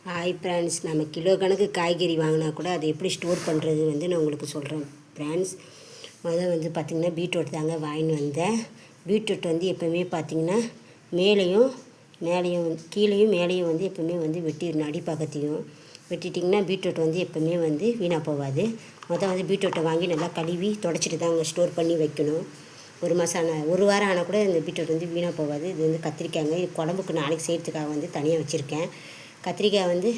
Hi friends, நம்ம kilo கணக்கு காய்கறி வாங்கினா கூட அதை எப்படி ஸ்டோர் பண்ணுறது நான் உங்களுக்கு சொல்கிறேன் ஃப்ரெண்ட்ஸ். முதல்ல பார்த்திங்கன்னா பீட்ரூட் தாங்க வாங்கின்னு வந்தேன். பீட்ரூட் எப்போவுமே பார்த்திங்கன்னா மேலேயும் கீழேயும் மேலேயும் எப்போவுமே வெட்டிடணும். அடிப்பக்கத்தையும் வெட்டிட்டிங்கன்னா பீட்ரூட் எப்போவுமே வீணாக போகாது. பீட்ரூட்டை வாங்கி நல்லா கழுவி தொடச்சிட்டு தாங்க ஸ்டோர் பண்ணி வைக்கணும். ஒரு மாதம் ஒரு வாரம் ஆனால் கூட இந்த பீட்ரூட் வீணாக போகாது. இது கத்திரிக்காய்ங்க. இது குழம்புக்கு நாளைக்கு செய்கிறதுக்காக தனியாக வச்சுருக்கேன். கத்திரிக்காய்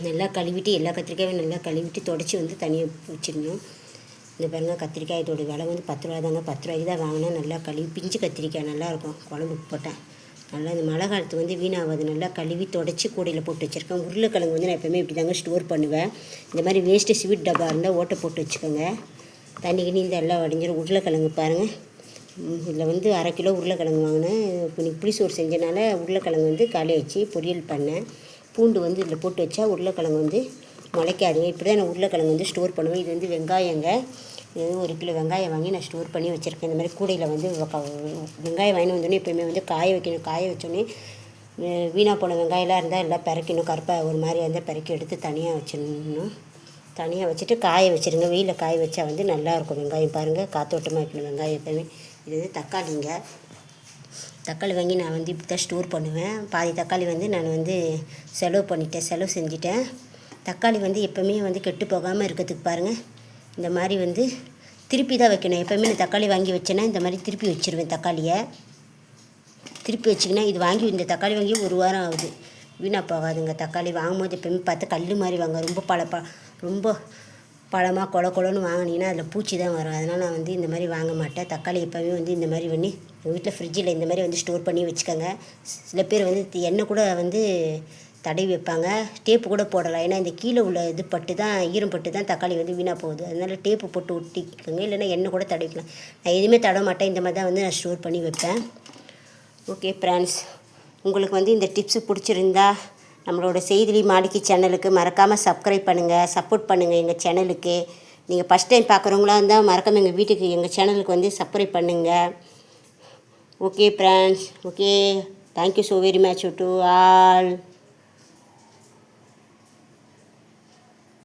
நல்லா கழுவிட்டு எல்லா கத்திரிக்காயும் நல்லா கழுவிட்டு தொடச்சி தனியாக வச்சிடணும். இந்த பாருங்கள், கத்திரிக்காயத்தோட விலை 10 ரூபா தாங்க. 10 ரூபாய்க்கு தான் வாங்கினேன். நல்லா கழுவி பிஞ்சு கத்திரிக்காய் நல்லாயிருக்கும் குழம்புக்கு போட்டேன். நல்லா இந்த மழை காலத்துக்கு வீணாகாது. நல்லா கழுவி தொடச்சி கூடையில் போட்டு வச்சுருக்கேன். உருளைக்கிழங்கு நான் எப்போவுமே இப்படி தாங்க ஸ்டோர் பண்ணுவேன். இந்த மாதிரி வேஸ்ட்டு ஸ்வீட் டப்பா இருந்தால் ஓட்டை போட்டு வச்சுக்கோங்க. தண்ணி இந்த எல்லாம் வடிஞ்சிடும். உருளைக்கிழங்கு பாருங்கள், இதில் 1/2 கிலோ உருளைக்கிழங்கு வாங்கினேன். இப்போ புளி சோறு செஞ்சனால உருளைக்கிழங்கு காலையை வச்சு பொரியல் பண்ணேன். பூண்டு இதில் போட்டு வச்சா உருளைக்கிழங்கு முளைக்காதுங்க. இப்படி தான் நான் உருளைக்கிழங்கு ஸ்டோர் பண்ணுவேன். இது வெங்காயங்க. இது 1 கிலோ வெங்காயம் வாங்கி நான் ஸ்டோர் பண்ணி வச்சுருக்கேன். இந்த மாதிரி கூடையில் வெங்காயம் வாங்கி வந்தோடனே எப்போயுமே காய வைக்கணும். காய வச்சோடனே வீணாக போன வெங்காயம்லாம் இருந்தால் எல்லாம் பிறக்கணும். கருப்பாக ஒரு மாதிரி இருந்தால் பிறக்கி எடுத்து தனியாக வச்சிடணும். தனியாக வச்சுட்டு காய வச்சுருங்க. வெயிலில் காய வச்சா நல்லாயிருக்கும். வெங்காயம் பாருங்கள், காத்தோட்டமாக வைக்கணும் வெங்காயம் எப்போவுமே. இது தக்காளிங்க. தக்காளி வாங்கி நான் இப்படி தான் ஸ்டோர் பண்ணுவேன். பாதி தக்காளி நான் செலவு செஞ்சுட்டேன். தக்காளி எப்போவுமே கெட்டு போகாமல் இருக்கிறதுக்கு பாருங்கள், இந்த மாதிரி திருப்பி தான் வைக்கணும். எப்போவுமே நான் தக்காளி வாங்கி வச்சேன்னா இந்த மாதிரி திருப்பி வச்சுருவேன். தக்காளியை திருப்பி வச்சிங்கன்னா இது இந்த தக்காளி வாங்கி 1 வாரம் ஆகுது. வீணாக போகாதுங்க. தக்காளி வாங்கும்போது எப்போவுமே பார்த்து கல் மாதிரி வாங்க. ரொம்ப பழமாக கொலன்னு வாங்கினீங்கன்னா அதில் பூச்சி தான் வரும். அதனால் நான் இந்த மாதிரி வாங்க மாட்டேன். தக்காளி எப்போவுமே இந்த மாதிரி எங்கள் வீட்டில் ஃப்ரிட்ஜில் இந்த மாதிரி ஸ்டோர் பண்ணி வச்சுக்கோங்க. சில பேர் எண்ணெய் கூட தடவி வைப்பாங்க. டேப்பு கூட போடலாம். ஏன்னா இந்த கீழே உள்ள இது பட்டு தான் ஈரம் பட்டு தான் தக்காளி வீணாக போகுது. அதனால் டேப்பு போட்டு ஒட்டிக்கோங்க. இல்லைன்னா எண்ணெய் கூட தடவிக்கலாம். நான் எதுவுமே தடவ மாட்டேன். இந்த மாதிரி தான் நான் ஸ்டோர் பண்ணி வைப்பேன். ஓகே ஃப்ரெண்ட்ஸ், உங்களுக்கு இந்த டிப்ஸு பிடிச்சிருந்தா நம்மளோட செய்தி மாளிகை சேனலுக்கு மறக்காமல் சப்ஸ்கிரைப் பண்ணுங்கள், சப்போர்ட் பண்ணுங்கள் எங்கள் சேனலுக்கு. நீங்கள் ஃபஸ்ட் டைம் பார்க்குறவங்களா இருந்தால் மறக்காமல் எங்கள் சேனலுக்கு சப்ஸ்கிரைப் பண்ணுங்கள். Okay friends, okay, thank you so very much to all.